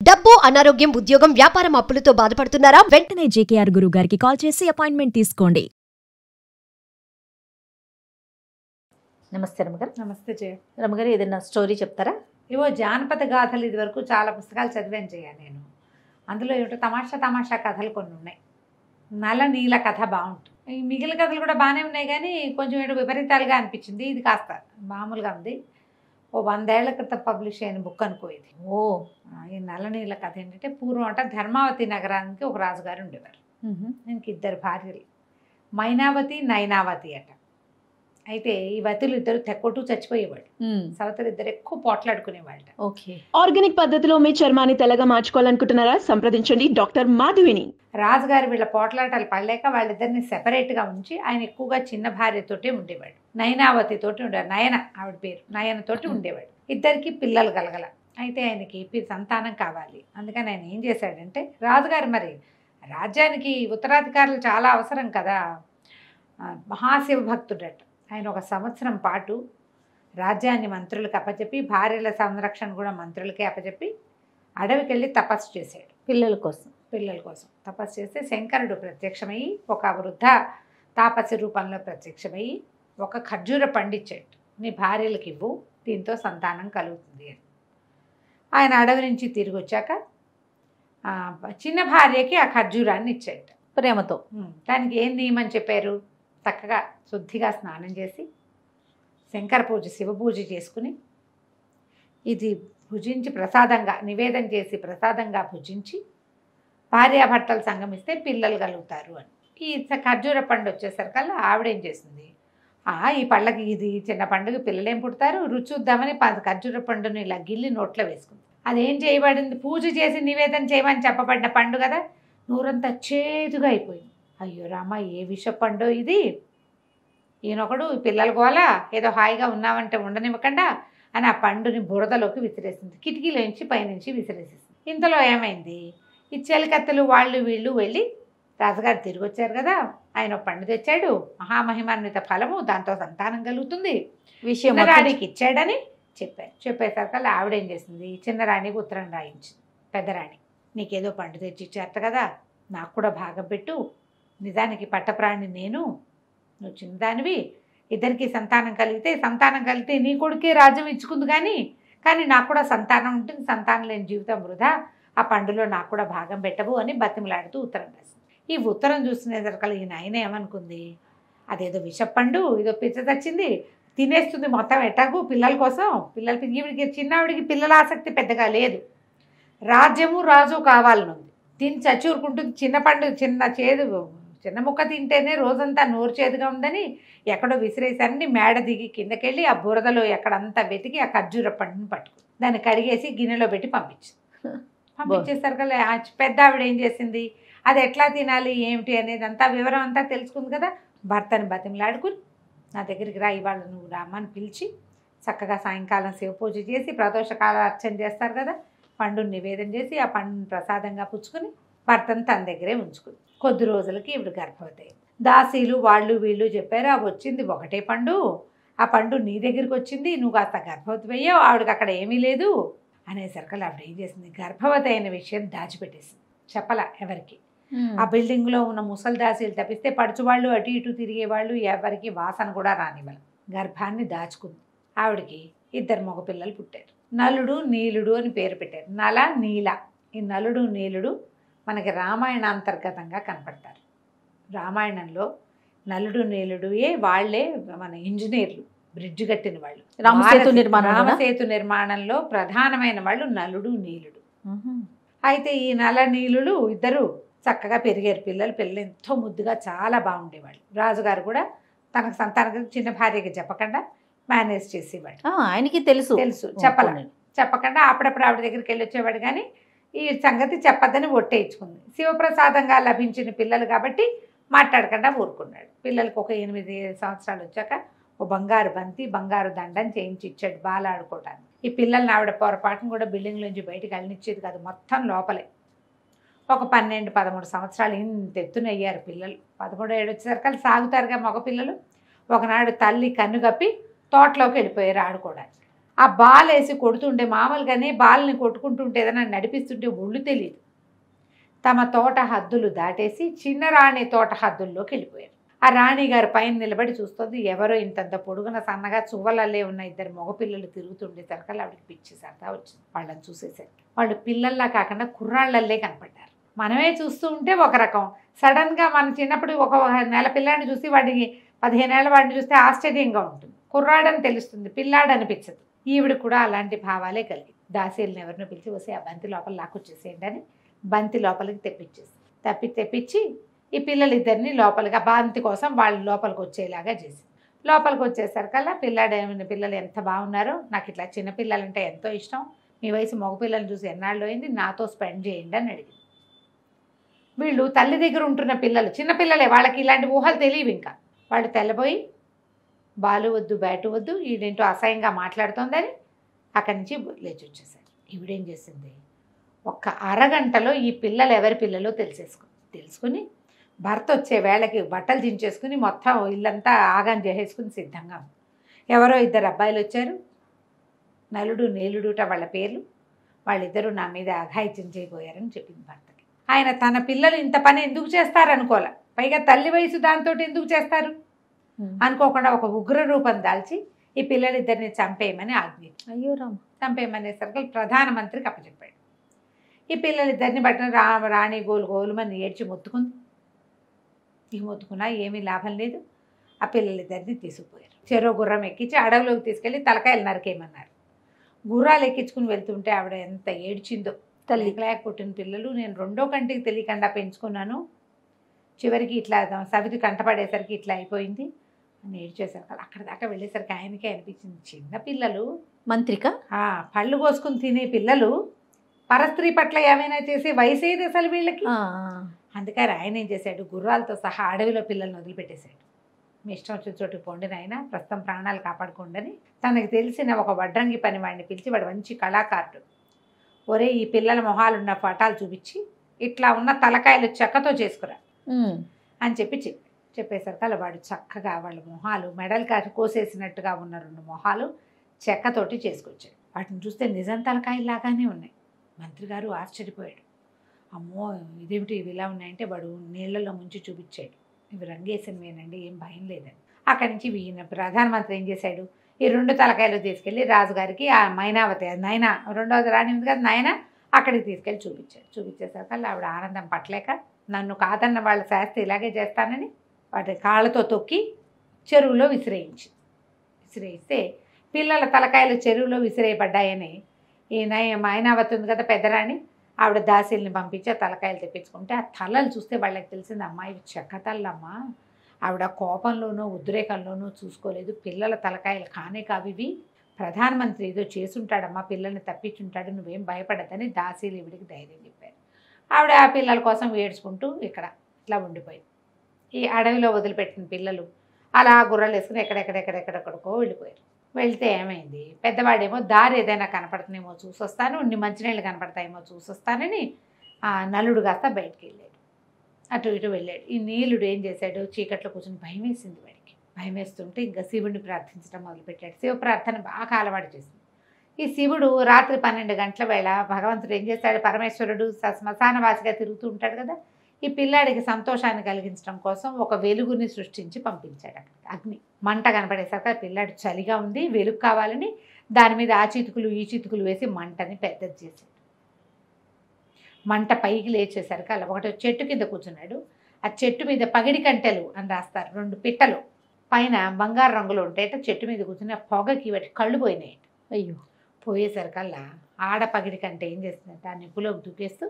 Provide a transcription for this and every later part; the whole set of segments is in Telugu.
డబ్బు, అనారోగ్యం, ఉద్యోగం, వ్యాపారం అప్పులతో బాధపడుతున్నారా? వెంటనే జేకేఆర్ గురువు గారికి కాల్ చేసి అపాయింట్మెంట్ తీసుకోండి. నమస్తే రమగారు. నమస్తే జయ. రమగారు, ఏదైనా స్టోరీ చెప్తారా? ఇవో జానపద గాథలు ఇది వరకు చాలా పుస్తకాలు చదివాను జయ నేను. అందులో ఏమిటో తమాషా కథలు కొన్ని ఉన్నాయి. నల నీల కథ బాగుంటుంది. ఈ మిగిలిన కథలు కూడా బాగానే ఉన్నాయి కానీ కొంచెం ఏదో విపరీతాలుగా అనిపించింది. ఇది కాస్త మామూలుగా ఉంది. ఓ 100 ఏళ్ల క్రితం పబ్లిష్ అయిన బుక్ అనుకో ఇది. ఈ నల్ల నీళ్ళ కథ ఏంటంటే, పూర్వం అంట ధర్మావతి నగరానికి ఒక రాజుగారు ఉండేవారు. ఆయనకి 2 భార్యలు, మైనావతి, నైనావతి అట. అయితే ఈ వతులు ఇద్దరు తెక్కొట్టు చచ్చిపోయేవాళ్ళు. సవతలు ఇద్దరు ఎక్కువ పోట్లాడుకునేవాళ్ళ. ఆర్గానిక్ పద్ధతిలో మీ చర్మాన్ని తెల్లగా మార్చుకోవాలనుకుంటున్నారా? సంప్రదించండి డాక్టర్ మాధవిని. రాజుగారు వీళ్ళ పోట్లాటాలు పడలేక వాళ్ళిద్దరిని సెపరేట్గా ఉంచి ఆయన ఎక్కువగా చిన్న భార్యతోటే ఉండేవాడు. నయనావతి తోటి ఉండేవాడు. నయన ఆవిడ పేరు. నయనతోటి ఉండేవాడు. ఇద్దరికి పిల్లలు కలగల. అయితే ఆయనకి సంతానం కావాలి. అందుకని ఆయన ఏం చేశాడంటే, రాజుగారు మరి రాజ్యానికి ఉత్తరాధికారులు చాలా అవసరం కదా, మహాశివ భక్తుడట. ఆయన 1 సంవత్సరం పాటు రాజ్యాన్ని మంత్రులకు అప్పచెప్పి, భార్యల సంరక్షణ కూడా మంత్రులకే అప్పచెప్పి అడవికి వెళ్ళి తపస్సు చేశాడు. పిల్లల కోసం తపస్సు చేస్తే శంకరుడు ప్రత్యక్షమయ్యి ఒక వృద్ధ తాపసి రూపంలో ప్రత్యక్షమయ్యి ఒక ఖర్జూర పండిచ్చాడు. నీ భార్యలకు ఇవ్వు, దీంతో సంతానం కలుగుతుంది అని. ఆయన అడవి నుంచి తిరిగి వచ్చాక చిన్న భార్యకి ఆ ఖర్జూరాన్ని ఇచ్చాడు ప్రేమతో. దానికి ఏం నియమని చెప్పారు? చక్కగా శుద్ధిగా స్నానం చేసి శంకర పూజ, శివ పూజ చేసుకుని ఇది భుజించి ప్రసాదంగా నివేదన చేసి ప్రసాదంగా భుజించి భార్యాభర్తలు సంగమిస్తే పిల్లలు కలుగుతారు అని. ఈ ఖర్జూర పండు వచ్చేసరికల్లా ఆవిడేం చేసింది, ఈ పళ్ళకి ఇది చిన్న పండుగ, పిల్లలేం పుడతారు, రుచి చూద్దామని ఖర్జూర పండుని ఇలా గిల్లి నోట్లో వేసుకుంది. అదేం చేయబడింది? పూజ చేసి నివేదన చేయమని చెప్పబడిన పండు కదా, నూరంతా చేదుగా అయిపోయింది. అయ్యో రామ, ఏ విష పండు ఇది! ఈయనొకడు పిల్లల గోల, ఏదో హాయిగా ఉన్నామంటే ఉండనివ్వకుండా అని ఆ పండుని బురదలోకి విసిరేసింది. కిటికీలోంచి పైనుంచి విసిరేసేసింది. ఇంతలో ఏమైంది, ఈ చెలికత్తెలు వాళ్ళు వీళ్ళు వెళ్ళి, రాజుగారు తిరిగి వచ్చారు కదా, ఆయన పండు తెచ్చాడు, మహామహిమాన్విత ఫలము, దాంతో సంతానం కలుగుతుంది, చిన్నరాణికి ఇచ్చాడని చెప్పారు. చెప్పేసరికల్లా ఆవిడేం చేసింది, చిన్నరాణికి ఉత్తరం రాయించింది. పెద్దరాణి, నీకేదో పండు తెచ్చి ఇచ్చారట కదా, నాకు కూడా భాగం పెట్టు, నిజానికి పట్టప్రాణి నేను, నువ్వు చిన్నదానివి, ఇద్దరికి సంతానం కలిగితే నీ కొడుకే రాజ్యం ఇచ్చుకుంది కానీ నాకు కూడా సంతానం ఉంటుంది, సంతానం లేని జీవితం వృధా, ఆ పండులో నాకు కూడా భాగం పెట్టవు అని బతిమలాడుతూ ఉత్తరం రాసింది. ఈ ఉత్తరం చూసినేసరికల్లా ఈ నాయన ఏమనుకుంది, అదేదో విషపండు, ఏదో పిచ్చ తెచ్చింది, తినేస్తుంది మొత్తం ఎటాగు పిల్లల కోసం. ఈవిడికి చిన్నవిడికి పిల్లల ఆసక్తి పెద్దగా లేదు, రాజ్యము రాజు కావాలనుంది, తిని చచ్చూరుకుంటుంది. చిన్న పండు, చిన్న ముక్క తింటేనే రోజంతా నోరు చేదుగా ఉందని ఎక్కడో విసిరేసన్ని మేడ దిగి కిందకెళ్ళి ఆ బురదలో ఎక్కడంతా వెతికి ఆ ఖర్జూర పండుని పట్టుకుంది. దాన్ని కడిగేసి గిన్నెలో పెట్టి పంపించేసరికల్లా పెద్ద ఆవిడ ఏం చేసింది, అది ఎట్లా తినాలి ఏమిటి అనేది అంతా వివరం అంతా తెలుసుకుంది కదా. భర్తని బతిమలాడుకుని నా దగ్గరికి రా, ఇవాళ నువ్వు రామ్మని పిలిచి చక్కగా సాయంకాలం శివ పూజ చేసి ప్రదోషకాల అర్చన చేస్తారు కదా, పండుని నివేదన చేసి ఆ పండుని ప్రసాదంగా పుచ్చుకుని భర్తను తన దగ్గరే ఉంచుకుంది. కొద్ది రోజులకి ఇవిడు గర్భవతి. దాసీలు వాళ్ళు వీళ్ళు చెప్పారు, ఆ వచ్చింది ఒకటే పండు, ఆ పండు నీ దగ్గరికి వచ్చింది, నువ్వు కాస్త గర్భవతి అయ్యావు, ఆవిడకి అక్కడ ఏమీ లేదు అనేసరికి ఆవిడ ఏం చేసింది, గర్భవతి అయిన విషయం దాచిపెట్టేసింది, చెప్పలా ఎవరికి. ఆ బిల్డింగ్లో ఉన్న ముసలి దాసీలు తప్పిస్తే పడుచువాళ్ళు అటు ఇటు తిరిగేవాళ్ళు ఎవరికి వాసన కూడా రానివ్వాలి. గర్భాన్ని దాచుకుంది. ఆవిడకి 2 మగపిల్లలు పుట్టారు. నలుడు నీలుడు అని పేరు పెట్టారు. నల నీల. ఈ నలుడు నీలుడు మనకి రామాయణాంతర్గతంగా కనపడతారు. రామాయణంలో నలుడు నీలుడుయే వాళ్ళే మన ఇంజనీర్లు, బ్రిడ్జ్ కట్టిన వాళ్ళు. రామసేతు నిర్మాణంలో ప్రధానమైన వాళ్ళు నలుడు నీలుడు. అయితే ఈ నల నీలుడు ఇద్దరు చక్కగా పెరిగారు. పిల్లలు ఎంతో ముద్దుగా చాలా బాగుండేవాళ్ళు. రాజుగారు కూడా తనకు సంతానం చిన్న భార్యకి చెప్పకుండా మేనేజ్ చేసేవాడు. ఆయనకి తెలుసు చెప్పకుండా అప్పుడప్పుడు ఆవిడ దగ్గరికి వెళ్ళి వచ్చేవాడు. కానీ ఈ సంగతి చెప్పద్దని ఒట్టేయించుకుంది. శివప్రసాదంగా లభించిన పిల్లలు కాబట్టి మాట్లాడకుండా ఊరుకున్నాడు. పిల్లలకు ఒక 8 సంవత్సరాలు వచ్చాక ఓ బంగారు బంతి, బంగారు దండం చేయించి ఇచ్చాడు బాల ఆడుకోవడానికి. ఈ పిల్లల్ని ఆవిడ పొరపాటును కూడా బిల్డింగ్లోంచి బయటికి వెళ్ళనిచ్చేది కాదు, మొత్తం లోపలే. ఒక 12-13 సంవత్సరాలు ఇంత ఎత్తున అయ్యారు పిల్లలు. 13 ఏడు వచ్చేసరికి సాగుతారుగా మగ పిల్లలు. ఒకనాడు తల్లి కన్ను కప్పి తోటలోకి వెళ్ళిపోయారు ఆడుకోవడానికి. ఆ బాల్ వేసి కొడుతుంటే మామూలుగానే బాల్ని కొట్టుకుంటుంటే ఏదైనా నడిపిస్తుంటే ఒళ్ళు తెలియదు. తమ తోట హద్దులు దాటేసి చిన్న రాణి తోట హద్దుల్లోకి వెళ్ళిపోయారు. ఆ రాణిగారు పైన నిలబడి చూస్తుంది. ఎవరో ఇంతంత పొడుగున సన్నగా చువ్వలల్లే ఉన్న ఇద్దరు మగపిల్లలు తిరుగుతుండేసరికి ఆవిడకి పిచ్చి సరదా వచ్చింది. వాళ్ళని చూసేసరికి వాళ్ళు పిల్లల్లా కాకుండా కుర్రాళ్ళల్లే కనపడ్డారు. మనమే చూస్తూ ఉంటే ఒక రకం, సడన్గా మన చిన్నప్పుడు ఒక నెల పిల్లాడిని చూసి వాడికి 15 ఏళ్ల వాడిని చూస్తే ఆశ్చర్యంగా ఉంటుంది. కుర్రాడని తెలుస్తుంది, పిల్లాడు అనిపించదు. ఈవిడ కూడా అలాంటి భావాలే కలిగి దాసీలను ఎవరినో పిలిచి వస్తే ఆ బంతి లోపల లాక్కొచ్చేసేయండి అని బంతి లోపలికి తెప్పించి ఈ పిల్లలిద్దరిని లోపలికి ఆ బంతి కోసం వాళ్ళు లోపలికి వచ్చేలాగా చేసి లోపలికి వచ్చేసరికల్లా పిల్లలు ఎంత బాగున్నారో, నాకు ఇట్లా చిన్నపిల్లలంటే ఎంతో ఇష్టం, మీ వయసు మగపిల్లలు చూసి ఎన్నాళ్ళు అయింది, నాతో స్పెండ్ చేయండి అని అడిగింది. వీళ్ళు తల్లి దగ్గర ఉంటున్న పిల్లలు చిన్నపిల్లలే, వాళ్ళకి ఇలాంటి ఊహలు తెలియవు. ఇంకా వాళ్ళు తెల్లబోయి బాలు వద్దు బ్యాటు వద్దు, ఈడేంటో అసహ్యంగా మాట్లాడుతోందని అక్కడి నుంచి లేచి వచ్చేసారు. ఈవిడేం చేసింది, ఒక్క అరగంటలో ఈ పిల్లలు ఎవరి పిల్లలో తెలుసుకుని భర్త వచ్చే వేళకి బట్టలు దించేసుకుని మొత్తం ఇల్లంతా ఆగం చేసేసుకుని సిద్ధంగా ఉంది. ఎవరో 2 అబ్బాయిలు వచ్చారు, నలుడు నీలుడుట వాళ్ళ పేర్లు. వాళ్ళిద్దరూ నా మీద అఘాయిత్యం చేయబోయారని చెప్పింది భర్తకి. ఆయన తన పిల్లలు ఇంత పని ఎందుకు చేస్తారనుకోలే, పైగా తల్లి వయసు దాంతో ఎందుకు చేస్తారు అనుకోకుండా ఒక ఉగ్ర రూపం దాల్చి ఈ పిల్లలిద్దరిని చంపేయమని ఆజ్ఞ. అయ్యో రామ. చంపేయమనేసరికి ప్రధానమంత్రికి అప్పచెప్పాడు. ఈ పిల్లలిద్దరిని బట్టిన రాణి గోలుమని ఏడ్చి మొత్తుకుంది. ఇక మొత్తుకున్నా ఏమీ లాభం లేదు. ఆ పిల్లలిద్దరిని తీసుకుపోయారు. చెరో గుర్రం ఎక్కించి అడవిలోకి తీసుకెళ్ళి తలకాయలు నరికేయమన్నారు. గుర్రాలు ఎక్కించుకుని వెళ్తుంటే ఆవిడ ఎంత ఏడ్చిందో. తల్లి లేక పుట్టిన పిల్లలు నేను 2వ కంటికి తెలియకుండా పెంచుకున్నాను, చివరికి ఇట్లా సవితి కంటపడేసరికి ఇట్లా అయిపోయింది అని ఏడ్చేసరికి అక్కడ దాకా వెళ్ళేసరికి ఆయనకే అనిపించింది, చిన్న పిల్లలు మంత్రిక పళ్ళు కోసుకుని తినే పిల్లలు పరస్త్రీ పట్ల ఏమైనా చేసే వయసు ఏది అసలు వీళ్ళకి. అందుకని ఆయన ఏం చేశాడు, గుర్రాలతో సహా అడవిలో పిల్లల్ని వదిలిపెట్టేశాడు. మీ ఇష్టం వచ్చిన చోటుకి పోండి నాయన, ప్రస్తుతం ప్రాణాలు కాపాడుకోండి. తనకు తెలిసిన ఒక వడ్రంగి పని వాడిని పిలిచి, వాడు మంచి కళాకారుడు, ఒరే ఈ పిల్లల మొహాలున్న పటాలు చూపించి ఇట్లా ఉన్న తలకాయలు చెక్కతో చేసుకురా అని చెప్పేసరికి అలా వాడు చక్కగా వాళ్ళ మొహాలు మెడలు కోసేసినట్టుగా ఉన్న 2 మొహాలు చెక్కతోటి చేసుకొచ్చాడు. వాటిని చూస్తే నిజం తలకాయలాగానే ఉన్నాయి. మంత్రి గారు ఆశ్చర్యపోయాడు. అమ్మో ఇదేమిటి ఇవి ఇలా ఉన్నాయంటే వాడు నీళ్లలో ముంచి చూపించాడు, ఇవి రంగేసినవేనండి, ఏం భయం లేదని. అక్కడి నుంచి ఈయన ప్రధానమంత్రి ఏం చేశాడు, ఈ 2 తలకాయలు తీసుకెళ్ళి రాజుగారికి ఆ మైనావతి నైనా 2వది రాణి ఉంది కదా నైనా అక్కడికి తీసుకెళ్ళి చూపించేసరికి ఆవిడ ఆనందం పట్టలేక నన్ను కాదన్న వాళ్ళ శాస్త్రి ఇలాగే చేస్తానని వాటి కాళ్ళతో తొక్కి చెరువులో విసిరేయిస్తే పిల్లల తలకాయలు చెరువులో విసిరేయబడ్డాయని ఈ మైనావతి ఉంది కదా పెద్దరాణి, ఆవిడ దాసీల్ని పంపించి ఆ తలకాయలు తెప్పించుకుంటే ఆ తలలు చూస్తే వాళ్ళకి తెలిసింది, అమ్మా ఇవి చెక్క తల్లమ్మా, ఆవిడ కోపంలోనూ ఉద్రేకంలోనూ చూసుకోలేదు, పిల్లల తలకాయలు కానే కావు ఇవి, ప్రధానమంత్రి ఏదో చేసుంటాడమ్మా, పిల్లల్ని తప్పించుంటాడు, నువ్వేం భయపడద్దని దాసీలు ఈవిడికి ధైర్యం చెప్పారు. ఆవిడ ఆ పిల్లల కోసం ఏడ్చుకుంటూ ఇక్కడ ఇట్లా ఉండిపోయింది. ఈ అడవిలో వదిలిపెట్టిన పిల్లలు అలా గుర్రాలు వేసుకుని ఎక్కడెక్కడెక్కడెక్కడికో వెళ్ళిపోయారు. వెళ్తే ఏమైంది, పెద్దవాడేమో దారి ఏదైనా కనపడుతుందేమో చూసొస్తాను, మంచినీళ్ళు కనపడతాయేమో చూసొస్తానని నలుడు కాస్త బయటికి వెళ్ళాడు, అటు ఇటు వెళ్ళాడు. ఈ నీలుడు ఏం చేశాడు, చీకట్లో కూర్చొని భయం వేసింది వాడికి. భయం వేస్తుంటే ఇంకా శివుడిని ప్రార్థించడం మొదలుపెట్టాడు. శివ ప్రార్థన బాగా అలవాటు చేసింది. ఈ శివుడు రాత్రి 12 గంటల వేళ భగవంతుడు ఏం చేస్తాడు, పరమేశ్వరుడు శ్మశానవాసిగా తిరుగుతూ ఉంటాడు కదా, ఈ పిల్లాడికి సంతోషాన్ని కలిగించడం కోసం ఒక వెలుగుని సృష్టించి పంపించాడు. అక్కడ అగ్ని మంట కనపడేసరికి ఆ పిల్లాడు చలిగా ఉంది, వెలుగు కావాలని దాని మీద ఆ చితుకులు ఈ చితుకులు వేసి మంటని పెద్దది చేశాడు. మంట పైకి లేచేసరికి అలా ఒకటి చెట్టు కింద కూర్చున్నాడు. ఆ చెట్టు మీద పగిడి కంటెలు అని రాస్తారు, 2 పిట్టలు పైన బంగారు రంగులో ఉంటాయట. చెట్టు మీద కూర్చుని ఆ పొగకి వాటి కళ్ళు పోయినాయి. అయ్యో పోయేసరికల్లా ఆడ పగిడి కంటే ఏం చేస్తుందంటే ఆ నిప్పులోకి దూకేస్తూ,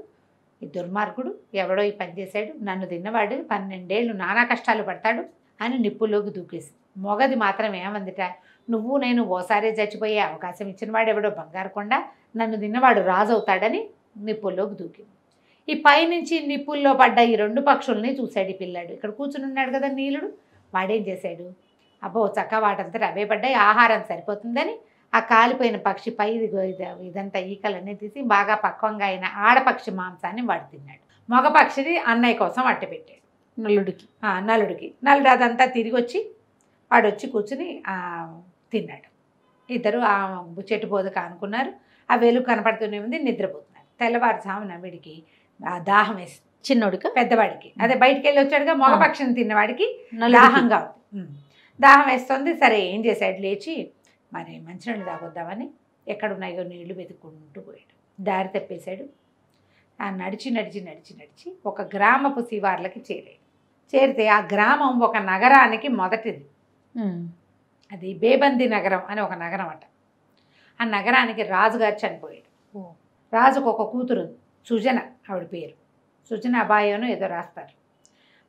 ఈ దుర్మార్గుడు ఎవడో ఈ పని చేశాడు, నన్ను తిన్నవాడు 12 ఏళ్ళు నానా కష్టాలు పడతాడు అని నిప్పులోకి దూకేసి, మొగది మాత్రం ఏమందిట, నువ్వు నేను ఓసారే చచ్చిపోయే అవకాశం ఇచ్చిన వాడు ఎవడో బంగారు కొండ, నన్ను తిన్నవాడు రాజు అవుతాడని నిప్పుల్లోకి దూకింది. ఈ పైనుంచి నిప్పుల్లో పడ్డ ఈ 2 పక్షుల్ని చూశాడు ఈ పిల్లాడు. ఇక్కడ కూర్చుని ఉన్నాడు కదా నీలుడు, వాడేం చేశాడు, అబ్బో చక్క వాటంతా అవే పడ్డాయి, ఆహారం సరిపోతుందని ఆ కాలిపోయిన పక్షి పై ఇదంతా ఈకలన్నీ తీసి బాగా పక్వంగా అయిన ఆడపక్షి మాంసాన్ని వాడు తిన్నాడు. మగ పక్షిని అన్నయ్య కోసం అట్టు పెట్టాడు నలుడికి. నలుడు అదంతా తిరిగి వచ్చి వాడు వచ్చి కూర్చుని తిన్నాడు. ఇద్దరు ఆ చెట్టు బోధకు ఆనుకున్నారు. ఆ వెలుగు కనపడుతూనే ఉంది, నిద్రపోతున్నారు. తెల్లవారుజామున వీడికి దాహం వేస్తుంది. చిన్నోడికి పెద్దవాడికి అదే బయటికి వెళ్ళి వచ్చాడుగా, మగపక్షిని తిన్నవాడికి నలుగురికి. దాహంగా ఉంది. దాహం వేస్తుంది. సరే ఏం చేశాడు, లేచి మరి మంచినీళ్ళు తాగొద్దామని ఎక్కడున్నాయో నీళ్లు వెతుక్కుంటూ పోయాడు. దారి తప్పేశాడు. నడిచి నడిచి నడిచి నడిచి ఒక గ్రామపు శివార్లకి చేరాడు. చేరితే ఆ గ్రామం ఒక నగరానికి మొదటిది. అది బేబంది నగరం అని ఒక నగరం అట. ఆ నగరానికి రాజుగారు చనిపోయాడు. రాజుకు ఒక కూతురు ఉంది, సుజన, ఆవిడ పేరు సుజన అబాయోను ఏదో రాస్తారు.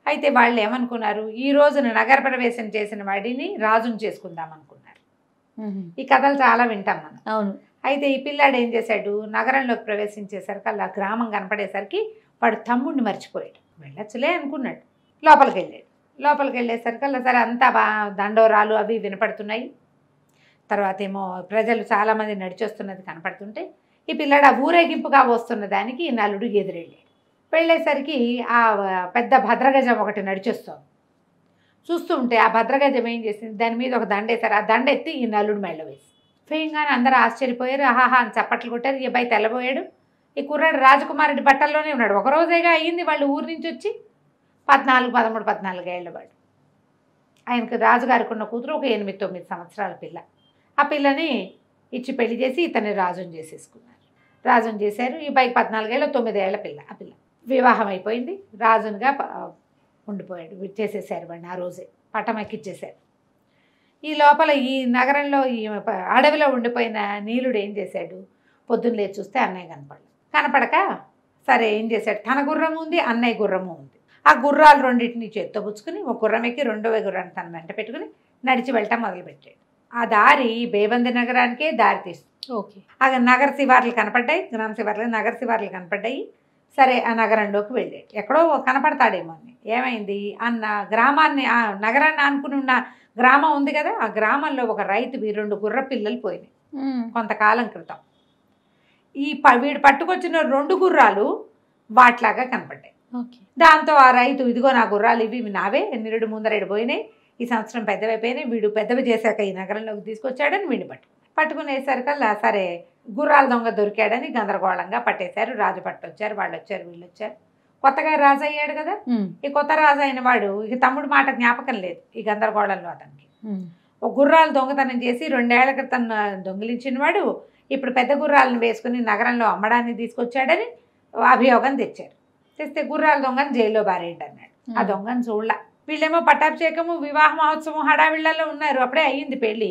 అయితే వాళ్ళు ఏమనుకున్నారు, ఈ రోజున నగర ప్రవేశం చేసిన వాడిని రాజుని చేసుకుందాం అనుకున్నారు. ఈ కథలు చాలా వింటాం మనం. అవును. అయితే ఈ పిల్లాడు ఏం చేశాడు, నగరంలోకి ప్రవేశించేసరికి అలా గ్రామం కనపడేసరికి వాడు తమ్ముడిని మర్చిపోయాడు. వెళ్ళొచ్చులే అనుకున్నాడు. లోపలికి వెళ్ళాడు. లోపలికి వెళ్ళేసరికి అలా సరే అంతా దండోరాలు అవి వినపడుతున్నాయి. తర్వాత ఏమో ప్రజలు చాలామంది నడిచొస్తున్నది కనపడుతుంటే ఈ పిల్లాడు ఆ ఊరేగింపుగా వస్తున్న దానికి ఈ నలుడు ఎదురెళ్ళాడు. వెళ్ళేసరికి ఆ పెద్ద భద్రగజం ఒకటి నడిచొస్తుంది. చూస్తూ ఉంటే ఆ భద్రగజం ఏం చేసింది, దాని మీద ఒక దండ వేశారు. ఆ దండ ఎత్తి ఈ నలుడు మెళ్ళ వేసి వేయంగానే అందరూ ఆశ్చర్యపోయారు. ఆహాహా అని చప్పట్లు కొట్టారు. ఈ అబ్బాయి తెల్లబోయాడు. ఈ కుర్రాడు రాజకుమారుడి బట్టల్లోనే ఉన్నాడు. ఒక రోజేగా అయ్యింది వాళ్ళు ఊరి నుంచి వచ్చి. 14 ఏళ్ళ వాడు. ఆయనకు రాజుగారికి ఉన్న కూతురు ఒక 8-9 సంవత్సరాల పిల్ల. ఆ పిల్లని ఇచ్చి పెళ్లి చేసి ఇతన్ని రాజుని చేసేసుకున్నారు. రాజుని చేశారు. ఈ అబ్బాయికి 14 ఏళ్ళ 9 ఏళ్ల పిల్ల. ఆ పిల్ల వివాహం అయిపోయింది. రాజునిగా ఉండిపోయాడు. చేసేసారు వాడిని. ఆ రోజే పట్టం ఎక్కిచ్చేశారు. ఈ లోపల ఈ నగరంలో ఈ అడవిలో ఉండిపోయిన నీలుడు ఏం చేశాడు, పొద్దున్న లేచి చూస్తే అన్నయ్య కనపడక సరే ఏం చేశాడు, తన గుర్రము ఉంది, అన్నయ్య గుర్రము ఉంది. ఆ గుర్రాలు రెండింటిని చేత్తో పుచ్చుకుని ఒక గుర్రం ఎక్కి రెండవ గుర్రాన్ని తన వెంట పెట్టుకుని నడిచి వెళ్ళటం మొదలుపెట్టాడు. ఆ దారి బేబంది నగరానికే దారి తీస్తుంది. ఓకే. ఆ నగర శివార్లు కనపడ్డాయి, గ్రామ శివార్లు నగర శివార్లు కనపడ్డాయి. సరే ఆ నగరంలోకి వెళ్ళాడు. ఎక్కడో కనపడతాడేమో అని. ఏమైంది, అన్న గ్రామాన్ని ఆ నగరాన్ని ఆనుకుని ఉన్న గ్రామం ఉంది కదా, ఆ గ్రామంలో ఒక రైతువి 2 గుర్ర పిల్లలు పోయినాయి కొంతకాలం క్రితం. ఈ వీడు పట్టుకొచ్చిన 2 గుర్రాలు వాట్లాగా కనపడ్డాయి. దాంతో ఆ రైతు, ఇదిగో నా గుర్రాలు ఇవి నావే, నిరుడు ముందరేడు పోయినాయి, ఈ సంవత్సరం పెద్దవైపోయినాయి, వీడు పెద్దవి చేశాక ఈ నగరంలోకి తీసుకొచ్చాడని వీడిని పట్టుకునేసరికల్లా సరే గుర్రాల దొంగ దొరికాడని గందరగోళంగా పట్టేశారు. రాజు పట్టొచ్చారు, వాళ్ళు వచ్చారు, వీళ్ళు వచ్చారు. కొత్తగా రాజు అయ్యాడు కదా, ఈ కొత్త రాజు అయిన వాడు ఇక తమ్ముడు మాట జ్ఞాపకం లేదు ఈ గందరగోళంలో అతనికి. ఒక గుర్రాలు దొంగతనం చేసి 2 ఏళ్ల క్రితం దొంగిలించిన వాడు ఇప్పుడు పెద్ద గుర్రాలను వేసుకుని నగరంలో అమ్మడానికి తీసుకొచ్చాడని అభియోగం తెచ్చారు. తెస్తే గుర్రాల దొంగని జైల్లో బారేయండి అన్నాడు. ఆ దొంగని చూడలా. వీళ్ళేమో పట్టాభిషేకము వివాహ మహోత్సవం హడావిళ్లలో ఉన్నారు. అప్పుడే అయ్యింది పెళ్ళి.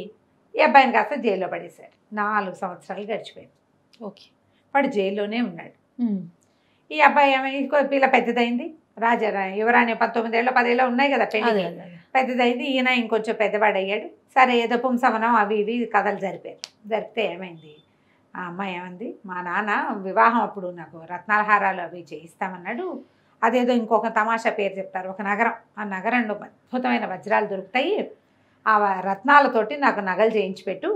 ఈ అబ్బాయిని కాస్త జైల్లో పడేశారు. 4 సంవత్సరాలు గడిచిపోయింది. ఓకే. వాడు జైల్లోనే ఉన్నాడు. ఈ అబ్బాయి ఏమైనా పిల్ల పెద్దదైంది. యువరాణి 19 ఏళ్ళ 10 ఏళ్ళ ఉన్నాయి కదా పెళ్ళి, పెద్దదైంది. ఈయన ఇంకొంచెం పెద్దవాడు అయ్యాడు. సరే ఏదో పుంసమనం అవి ఇవి కథలు జరిపితే ఏమైంది, ఆ అమ్మాయి ఏమంది, మా నాన్న వివాహం అప్పుడు నాకు రత్నాల హారాలు అవి చేయిస్తామన్నాడు. అదేదో ఇంకొక తమాషా పేరు చెప్తారు, ఒక నగరం, ఆ నగరంలో అద్భుతమైన వజ్రాలు దొరుకుతాయి, ఆ రత్నాలతోటి నాకు నగలు చేయించి పెట్టు,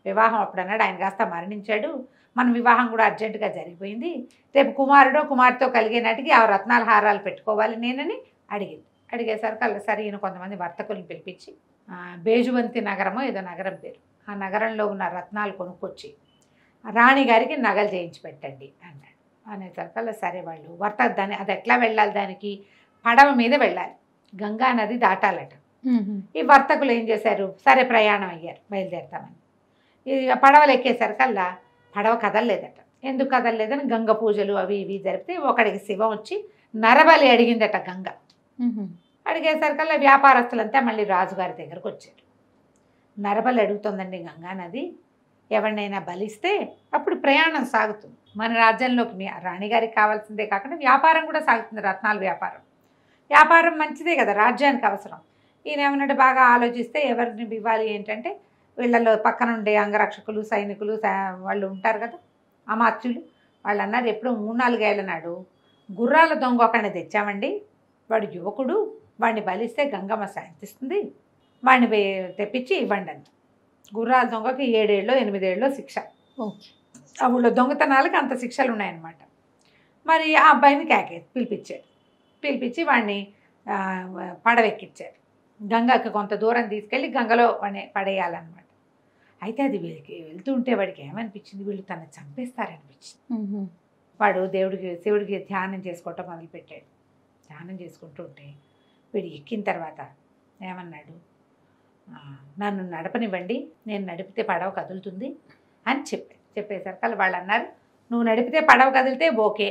వివాహం అప్పుడు అన్నాడు. ఆయన కాస్త మరణించాడు, మన వివాహం కూడా అర్జెంటుగా జరిగిపోయింది, రేపు కుమారుడితో కలిగే నాటికి ఆ రత్నాల హారాలు పెట్టుకోవాలి నేనని అడిగేసరికి సరే ఈయన కొంతమంది వర్తకులను పిలిపించి బేజువంతి నగరమో ఏదో నగరం పేరు, ఆ నగరంలో ఉన్న రత్నాలు కొనుక్కొచ్చి రాణిగారికి నగలు చేయించి పెట్టండి అన్నాడు. అనేసరికల్లా సరే వాళ్ళు దాన్ని అది ఎట్లా వెళ్ళాలి, దానికి పడవ మీద వెళ్ళాలి, గంగా నది దాటాలట. ఈ వర్తకులు ఏం చేశారు, సరే ప్రయాణం అయ్యారు, బయలుదేరుతామని. ఇక పడవలు ఎక్కేసరికల్లా పడవ కదలలేదట. ఎందుకు కదలలేదని గంగ పూజలు అవి ఇవి జరిపితే ఒకడికి శివం వచ్చి నరబలి అడిగిందట గంగ. అడిగేసరికల్లా వ్యాపారస్తులంతా మళ్ళీ రాజుగారి దగ్గరకు వచ్చారు. నరబలి అడుగుతుందండి గంగా నది, ఎవరినైనా బలిస్తే అప్పుడు ప్రయాణం సాగుతుంది. మన రాజ్యంలోకి రాణిగారికి కావాల్సిందే కాకుండా వ్యాపారం కూడా సాగుతుంది, రత్నాల వ్యాపారం మంచిదే కదా, రాజ్యానికి అవసరం. ఈయన ఏమన్నట్టు బాగా ఆలోచిస్తే ఎవరిని ఇవ్వాలి ఏంటంటే వీళ్ళలో పక్కనుండే అంగరక్షకులు సైనికులు వాళ్ళు ఉంటారు కదా, అమాత్యులు, వాళ్ళు అన్నారు ఎప్పుడు 3-4 ఏళ్ల నాడు గుర్రాల దొంగ ఒకడిని తెచ్చామండి, వాడు యువకుడు, వాడిని బలిస్తే గంగమ్మ శాంతిస్తుంది, వాడిని తెప్పించి ఇవ్వండి అంట. గుర్రాల దొంగకి 7 ఏళ్ళో 8 ఏళ్ళో శిక్ష. ఆ ఊళ్ళో దొంగతనాలకి అంత శిక్షలు ఉన్నాయన్నమాట. మరి ఆ అబ్బాయిని పిలిపించి వాడిని పడవెక్కించారు. గంగకి కొంత దూరం తీసుకెళ్ళి గంగలో పడేయాలన్నమాట. అయితే అది వీళ్ళకి వెళ్తూ ఉంటే వాడికి ఏమనిపించింది, వీళ్ళు తను చంపేస్తారనిపించింది. వాడు శివుడికి ధ్యానం చేసుకోవటం మొదలుపెట్టాడు. ధ్యానం చేసుకుంటూ ఉంటే వీడు ఎక్కిన తర్వాత ఏమన్నాడు, నన్ను నడపనివ్వండి, నేను నడిపితే పడవ కదులుతుంది అని చెప్పేసరికి వాళ్ళు అన్నారు, నువ్వు నడిపితే పడవ కదిలితే ఓకే,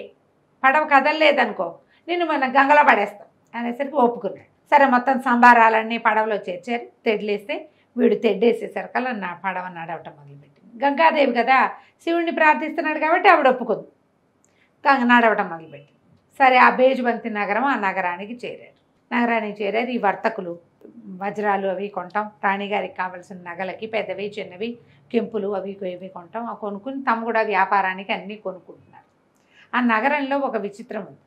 పడవ కదలలేదనుకో నేను మన గంగలో పడేస్తాం అనేసరికి ఒప్పుకున్నాడు. సరే మొత్తం సంబారాలన్నీ పడవలో చేర్చారు. తెడ్లేస్తే వీడు తెడ్డేసేసరికల్లా నా పడవ నడవటం మొదలుపెట్టింది. గంగాదేవి కదా, శివుడిని ప్రార్థిస్తున్నాడు కాబట్టి ఆవిడ ఒప్పుకుంది. గంగ నడవటం మొదలుపెట్టింది. సరే ఆ బేజుబంతి నగరం, ఆ నగరానికి చేరారు. ఈ వర్తకులు వజ్రాలు అవి కొంటాం, రాణిగారికి కావాల్సిన నగలకి పెద్దవి చిన్నవి కెంపులు అవి ఇవి కొంటాం. కొనుక్కుని తమ కూడా వ్యాపారానికి అన్నీ కొనుక్కుంటున్నారు. ఆ నగరంలో ఒక విచిత్రం ఉంది.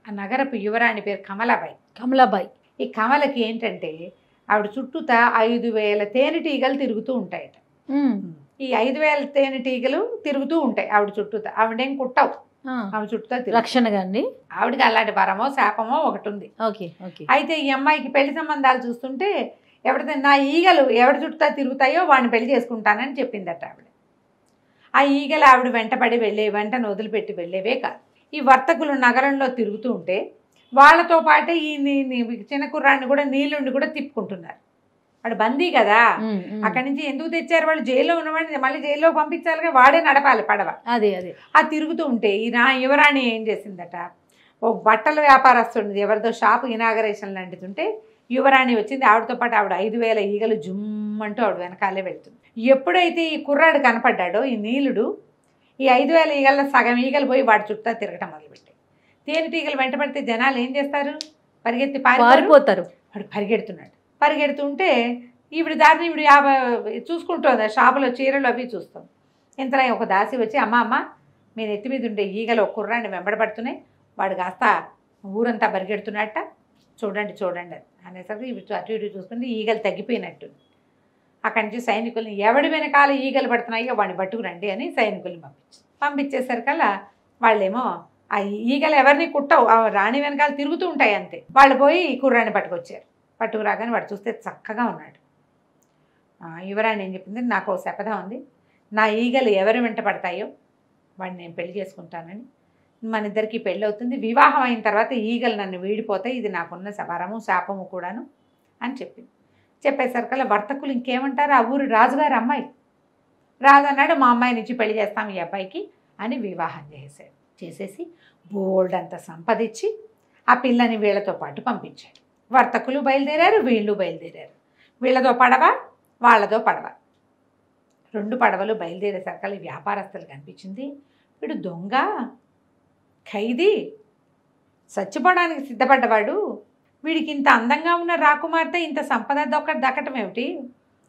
ఆ నగరపు యువరాణి పేరు కమలాబాయి. ఈ కమలకి ఏంటంటే ఆవిడ చుట్టూతా 5,000 తేనెటీగలు తిరుగుతూ ఉంటాయట. ఈ 5,000 తేనెటీగలు తిరుగుతూ ఉంటాయి ఆవిడ చుట్టూతా. ఆవిడేం కుట్టవు, ఆవిడ చుట్టూతా రక్షణగా అండి. ఆవిడకి అలాంటి వరమో శాపమో ఒకటి ఉంది. అయితే ఈ అమ్మాయికి పెళ్లి సంబంధాలు చూస్తుంటే ఎవరితో నా ఈగలు ఎవరి చుట్టూ తిరుగుతాయో వాడిని పెళ్లి చేసుకుంటానని చెప్పిందట ఆవిడ. ఆ ఈగలు ఆవిడ వెంటబడి వెంటను వదిలిపెట్టి వెళ్ళేవే కాదు. ఈ వర్తకులు నగరంలో తిరుగుతూ ఉంటే వాళ్ళతో పాటే ఈ చిన్న కుర్రాన్ని కూడా నీళ్ళుండి కూడా తిప్పుకుంటున్నారు. వాడు బందీ కదా, అక్కడి నుంచి ఎందుకు తెచ్చారు వాళ్ళు, జైల్లో ఉన్నవాడిని మళ్ళీ జైల్లో పంపించాలిగా, వాడే నడపాలి పడవ. అదే ఆ తిరుగుతూ ఉంటే ఈ యువరాణి ఏం చేసిందట, ఓ బట్టల వ్యాపారస్తుంది ఎవరిదో షాపు ఇనాగరేషన్ లాంటిది యువరాణి వచ్చింది. ఆవిడతో పాటు ఆవిడ 5,000 ఈగలు జుమ్మంటూ ఆవిడ వెనకాలే వెళ్తుంది. ఎప్పుడైతే ఈ కుర్రాడు కనపడ్డాడో ఈ నీలుడు, ఈ 5,000 ఈగల్లో సగం ఈగలు పోయి వాడి చుట్టూ తిరగటం మొదలుపెట్టాయి. తేనెటీగలు వెంటబడితే జనాలు ఏం చేస్తారు, పరిగెత్తి పారిపోతారు. వాడు పరిగెడుతుంటే ఈవిడ దారిని ఈవిడ చూసుకుంటుంది, షాపులో చీరలు అవి చూస్తాం. ఇంతలో ఒక దాసి వచ్చి, అమ్మ మీ నెత్తి మీద ఉండే ఈగలు ఒక కుర్రాన్ని వెంబడబడుతున్నాయి, వాడు కాస్త ఊరంతా పరిగెడుతున్నట్ట, చూడండి అనేసరికి ఇవి అటు ఇటు చూసుకుంటే ఈగలు తగ్గిపోయినట్టు. అక్కడి నుంచి సైనికుల్ని ఎవడి వెనకాల ఈగలు పడుతున్నాయో వాడిని పట్టుకురండి అని సైనికుల్ని పంపించేసరికల్లా వాళ్ళేమో ఆ ఈగలు ఎవరిని కుట్టవు, ఆ రాణి వెనకాల తిరుగుతూ ఉంటాయి అంతే. వాళ్ళు పోయి ఈ కుర్రాన్ని పట్టుకురాగానే వాడు చూస్తే చక్కగా ఉన్నాడు. యువరాణి ఏం చెప్పింది, నాకు ఓ శపథం ఉంది, నా ఈగలు ఎవరి వెంట పడతాయో వాడిని నేను పెళ్లి చేసుకుంటానని, మన ఇద్దరికి పెళ్ళి అవుతుంది, వివాహం అయిన తర్వాత ఈగలు నన్ను వీడిపోతాయి, ఇది నాకున్న వరము శాపము కూడాను అని చెప్పేసరికల్లా వర్తకులు ఇంకేమంటారు, ఆ ఊరు రాజుగారి అమ్మాయి, రాజు అన్నాడు మా అమ్మాయి నుంచి పెళ్లి చేస్తాం ఈ అబ్బాయికి అని వివాహం చేసేసి బోల్డ్ అంత సంపదించి ఆ పిల్లని వీళ్ళతో పాటు పంపించాడు. వర్తకులు బయలుదేరారు, వీళ్ళు బయలుదేరారు. వీళ్ళతో పడవ, వాళ్ళతో పడవ, 2 పడవలు బయలుదేరేసరికల్లా వ్యాపారస్తులు కనిపించింది. వీడు దొంగ, ఖైదీ, చచ్చిపోవడానికి సిద్ధపడ్డవాడు, వీడికి ఇంత అందంగా ఉన్న రాకుమార్తె ఇంత సంపద దక్కటం ఏమిటి,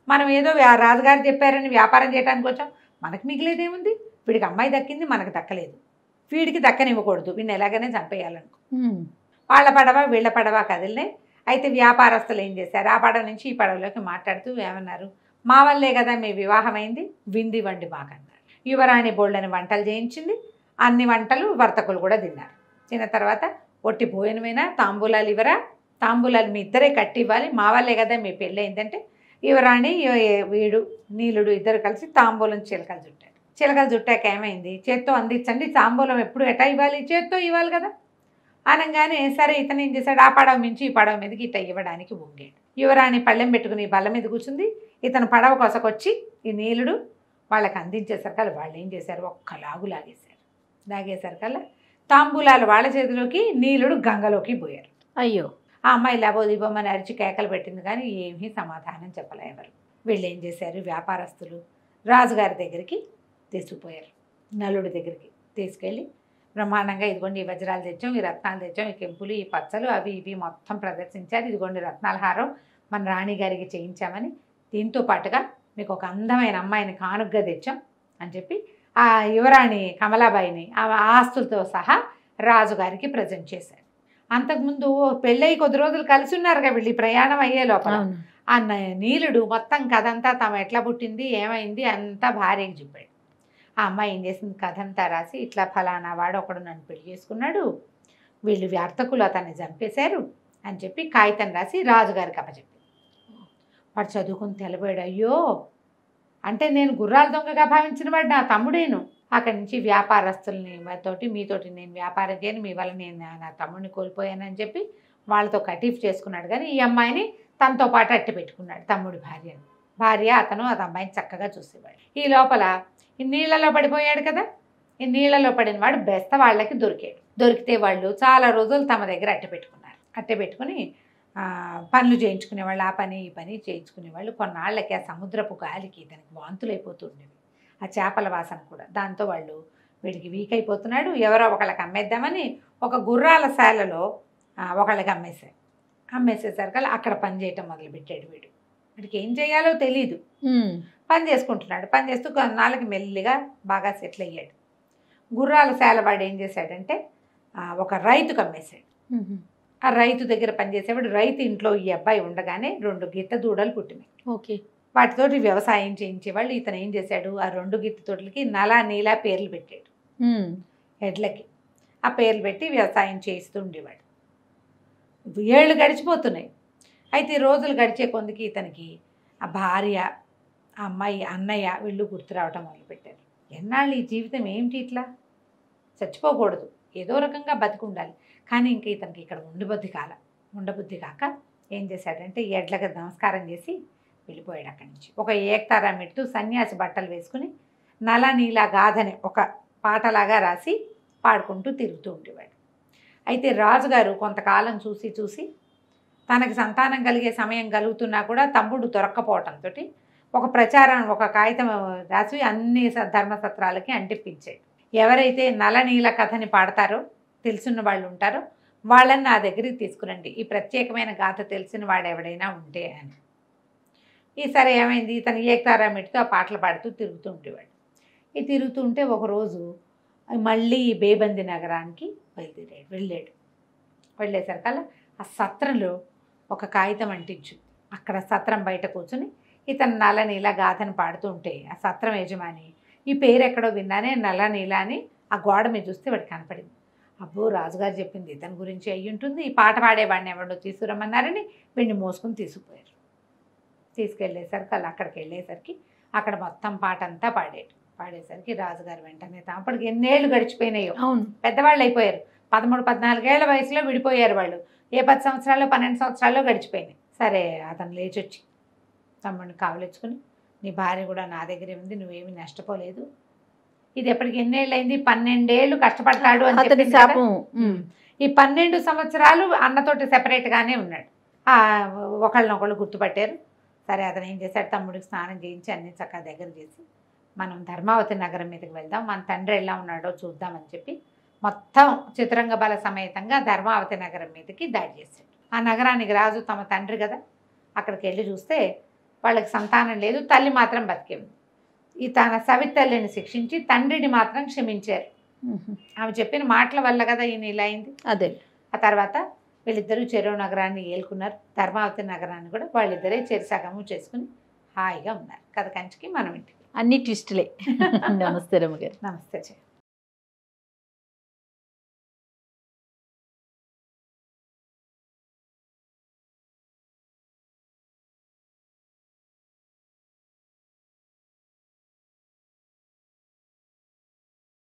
మనం ఏదో రాజుగారు చెప్పారని వ్యాపారం చేయడానికి వచ్చాం, మనకు మిగిలేదేముంది, వీడికి అమ్మాయి దక్కింది మనకు దక్కలేదు, వీడికి దక్కనివ్వకూడదు, వీడిని ఎలాగైనా చంపేయాలనుకో. వాళ్ళ పడవ వీళ్ళ పడవ కదిలినాయి. అయితే వ్యాపారస్తులు ఏం చేశారు, ఆ పడవ నుంచి ఈ పడవలోకి మాట్లాడుతూ ఏమన్నారు, మా వల్లే కదా మీ వివాహం అయింది, వింది వండి మాకన్నారు. యువరాణి బోళ్ళని వంటలు చేయించింది, అన్ని వంటలు వర్తకులు కూడా తిన్నారు. తిన్న తర్వాత ఒట్టి భోజనమైనా తాంబూలాలు ఇవ్వరా, తాంబూలాలు మీ ఇద్దరే కట్టి ఇవ్వాలి, మా వల్లే కదా మీ పెళ్ళి అయిందంటే యువరాణి వీడు నీలుడు ఇద్దరు కలిసి తాంబూలం చిలకలు చుట్టాక ఏమైంది, చేత్తో అందించండి, తాంబూలం ఎప్పుడు ఎటా ఇవ్వాలి, చేత్తో ఇవ్వాలి కదా అనగానే సరే ఇతను ఏం చేశాడు, ఆ పడవ మించి ఈ పడవ మీదకి ఇట్లా ఇవ్వడానికి వంగాడు. యువరాణి పళ్ళెం పెట్టుకుని బల్ల మీద కూర్చుంది, ఇతను పడవ కొసకొచ్చి ఈ నీలుడు వాళ్ళకి అందించేసరికల్లా వాళ్ళు ఏం చేశారు, ఒక్కలాగు లాగేసరికల్లా తాంబూలాలు వాళ్ళ చేతిలోకి, నీలుడు గంగలోకి పోయారు. అయ్యో, ఆ అమ్మాయి లేబోదిబోమని అరిచి కేకలు పెట్టింది కానీ ఏమీ సమాధానం చెప్పలే ఎవరు. వీళ్ళు ఏం చేశారు, వ్యాపారస్తులు రాజుగారి దగ్గరికి తీసుకుపోయారు, నలుడి దగ్గరికి తీసుకెళ్ళి బ్రహ్మాండంగా ఇదిగోండి ఈ వజ్రాలు తెచ్చాం, ఈ రత్నాలు తెచ్చాం, ఈ కెంపులు, ఈ పచ్చలు అవి ఇవి మొత్తం ప్రదర్శించారు, ఇదిగోండి రత్నాల హారం మన రాణిగారికి చేయించామని, దీంతో పాటుగా మీకు ఒక అందమైన అమ్మాయిని కానుగ్గా తెచ్చాం అని చెప్పి ఆ యువరాణి కమలాబాయిని ఆ ఆస్తులతో సహా రాజుగారికి ప్రజెంట్ చేశారు. అంతకుముందు పెళ్ళయి కొద్ది రోజులు కలిసి ఉన్నారుగా వీళ్ళు, ప్రయాణం అయ్యే లోపల ఆ నీలుడు మొత్తం కథంతా తమ ఎట్లా పుట్టింది ఏమైంది అంతా భార్యకి చెప్పాడు. ఆ అమ్మాయి ఏం చేసింది, కథ అంతా రాసి ఇట్లా ఫలానా వాడు ఒకడు నన్ను పెళ్లి చేసుకున్నాడు, వీళ్ళు వ్యార్థకులు అతన్ని చంపేశారు అని చెప్పి కాగితం రాసి రాజుగారికి అప్పచెప్పింది. వాడు చదువుకుని తెలబోయాడు, అయ్యో అంటే నేను గుర్రాల దొంగగా భావించిన వాడు నా తమ్ముడేను. అక్కడి నుంచి వ్యాపారస్తుల్ని మీతోటి నేను వ్యాపారం చేయను, మీ వల్ల నేను నా తమ్ముడిని కోల్పోయానని చెప్పి వాళ్ళతో కటీఫ్ చేసుకున్నాడు. కానీ ఈ అమ్మాయిని తనతో పాటు అట్టి పెట్టుకున్నాడు, తమ్ముడి భార్య అతను అది అమ్మాయిని చక్కగా చూసేవాడు. ఈ లోపల ఈ నీళ్ళలో పడిపోయాడు కదా, ఈ నీళ్ళలో పడిన వాడు బెస్త వాళ్ళకి దొరికితే వాళ్ళు చాలా రోజులు తమ దగ్గర అట్టె పెట్టుకుని పనులు చేయించుకునేవాళ్ళు, ఆ పని ఈ పని చేయించుకునేవాళ్ళు. కొన్నాళ్ళకి ఆ సముద్రపు గాలికి దానికి వాంతులు అయిపోతుండేవి, ఆ చేపల వాసన కూడా. దాంతో వాళ్ళు వీడికి వీక్ అయిపోతున్నాడు, ఎవరో ఒకళ్ళకి అమ్మేద్దామని ఒక గుర్రాల శాలలో ఒకళ్ళకి అమ్మేసేసరికి అక్కడ పని చేయటం మొదలుపెట్టాడు. వీడికి ఏం చేయాలో తెలీదు, పని చేసుకుంటున్నాడు. పని చేస్తూ కొన్నాళ్ళకి మెల్లిగా బాగా సెటిల్ అయ్యాడు. గుర్రాల శాల వాడు ఏం చేశాడంటే ఒక రైతుకు అమ్మేశాడు. ఆ రైతు దగ్గర పనిచేసేవాడు. రైతు ఇంట్లో ఈ అబ్బాయి ఉండగానే 2 గిత్త దూడలు పుట్టినాయి. ఓకే. వాటితోటి వ్యవసాయం చేయించేవాళ్ళు. ఇతను ఏం చేశాడు, ఆ 2 గిత్త తోటలకి నలా నీలా పేర్లు పెట్టాడు ఎడ్లకి. ఆ పేర్లు పెట్టి వ్యవసాయం చేస్తూ ఉండేవాడు. ఏళ్ళు గడిచిపోతున్నాయి. అయితే రోజులు గడిచే కొందికి ఇతనికి ఆ భార్య, ఆ అమ్మాయి, అన్నయ్య వీళ్ళు గుర్తు రావటం మొదలుపెట్టారు. ఎన్నాళ్ళు ఈ జీవితం ఏమిటి, ఇట్లా చచ్చిపోకూడదు, ఏదో రకంగా బతికి ఉండాలి. కానీ ఇంక ఇతనికి ఇక్కడ ఉండబుద్ధి కాక ఏం చేశాడంటే ఎడ్లకి నమస్కారం చేసి వెళ్ళిపోయాడు అక్కడి నుంచి. ఒక ఏక్తారా మెట్టు సన్యాసి బట్టలు వేసుకుని నల నీలా గాథని ఒక పాటలాగా రాసి పాడుకుంటూ తిరుగుతూ ఉండేవాడు. అయితే రాజుగారు కొంతకాలం చూసి తనకి సంతానం కలిగే సమయం కలుగుతున్నా కూడా తమ్ముడు దొరక్కపోవటంతో ఒక కాగితం రాసి అన్ని ధర్మసత్రాలకి అంటిప్పించాడు. ఎవరైతే నలనీల కథని పాడతారో, తెలుసున్న వాళ్ళు ఉంటారో వాళ్ళని నా దగ్గరికి తీసుకురండి, ఈ ప్రత్యేకమైన గాథ తెలిసిన వాడు ఎవడైనా ఉంటే అని. ఈసారి ఏమైంది, ఇతను ఏకతారా మెట్టుతో ఆ పాటలు పాడుతూ తిరుగుతూ ఉండేవాడు. ఈ తిరుగుతూ ఉంటే ఒకరోజు మళ్ళీ బేబంది నగరానికి వెళ్ళేసరికల్లా ఆ సత్రంలో ఒక కాగితం అంటించు. అక్కడ సత్రం బయట కూర్చుని ఇతను నల్లనీల గాథను పాడుతూ ఉంటే ఆ సత్రం యజమాని ఈ పేరు ఎక్కడో విన్నానే నల్లనీల అని ఆ గోడ మీద చూస్తే వాడికి కనపడింది. అబ్బో, రాజుగారు చెప్పింది ఇతని గురించి అయ్యి ఉంటుంది, ఈ పాట పాడేవాడిని ఎవడో తీసుకురమ్మన్నారని వీడిని మోసుకుని తీసుకెళ్ళేసరికి అక్కడికి వెళ్ళేసరికి అక్కడ మొత్తం పాట అంతా పాడేసరికి రాజుగారు వెంటనే అప్పటికి ఎన్నేళ్ళు గడిచిపోయినాయో, పెద్దవాళ్ళు అయిపోయారు. 13-14 ఏళ్ల వయసులో విడిపోయారు వాళ్ళు. ఏ 10 సంవత్సరాలు 12 సంవత్సరాల్లో గడిచిపోయినాయి. సరే, అతను లేచొచ్చి తమ్ముడిని కావలించుకుని, నీ భార్య కూడా నా దగ్గరే ఉంది, నువ్వేమీ నష్టపోలేదు. ఇది ఎప్పటికి ఎన్నేళ్ళు అయింది, 12 ఏళ్ళు కష్టపడతాడు అని చెప్పి ఈ 12 సంవత్సరాలు అన్నతోటి సెపరేట్గానే ఉన్నాడు. ఒకళ్ళనొకళ్ళు గుర్తుపట్టారు. సరే, అతను ఏం చేశాడు, తమ్ముడికి స్నానం చేయించి అన్ని చక్కగా దగ్గర చేసి మనం ధర్మావతి నగరం మీదకి వెళ్దాం, మన తండ్రి ఎలా ఉన్నాడో చూద్దామని చెప్పి మొత్తం చతురంగ బల సమేతంగా ధర్మావతి నగరం మీదకి దాడి చేశాడు. ఆ నగరానికి రాజు తమ తండ్రి కదా, అక్కడికి వెళ్ళి చూస్తే వాళ్ళకి సంతానం లేదు, తల్లి మాత్రం బతికే ఉంది. ఈ తన సవితల్లిని శిక్షించి తండ్రిని మాత్రం క్షమించారు. ఆమె చెప్పిన మాటల వల్ల కదా ఈయన ఇలా అయింది. అదే. ఆ తర్వాత వీళ్ళిద్దరూ చెరువు నగరాన్ని ఏలుకున్నారు. ధర్మావతి నగరాన్ని కూడా వాళ్ళిద్దరే చెరిసగము చేసుకుని హాయిగా ఉన్నారు. కథ కంచికి మనం ఇంటికి. అన్ని ట్విస్టులే. నమస్తే రమ్మగారు. నమస్తే.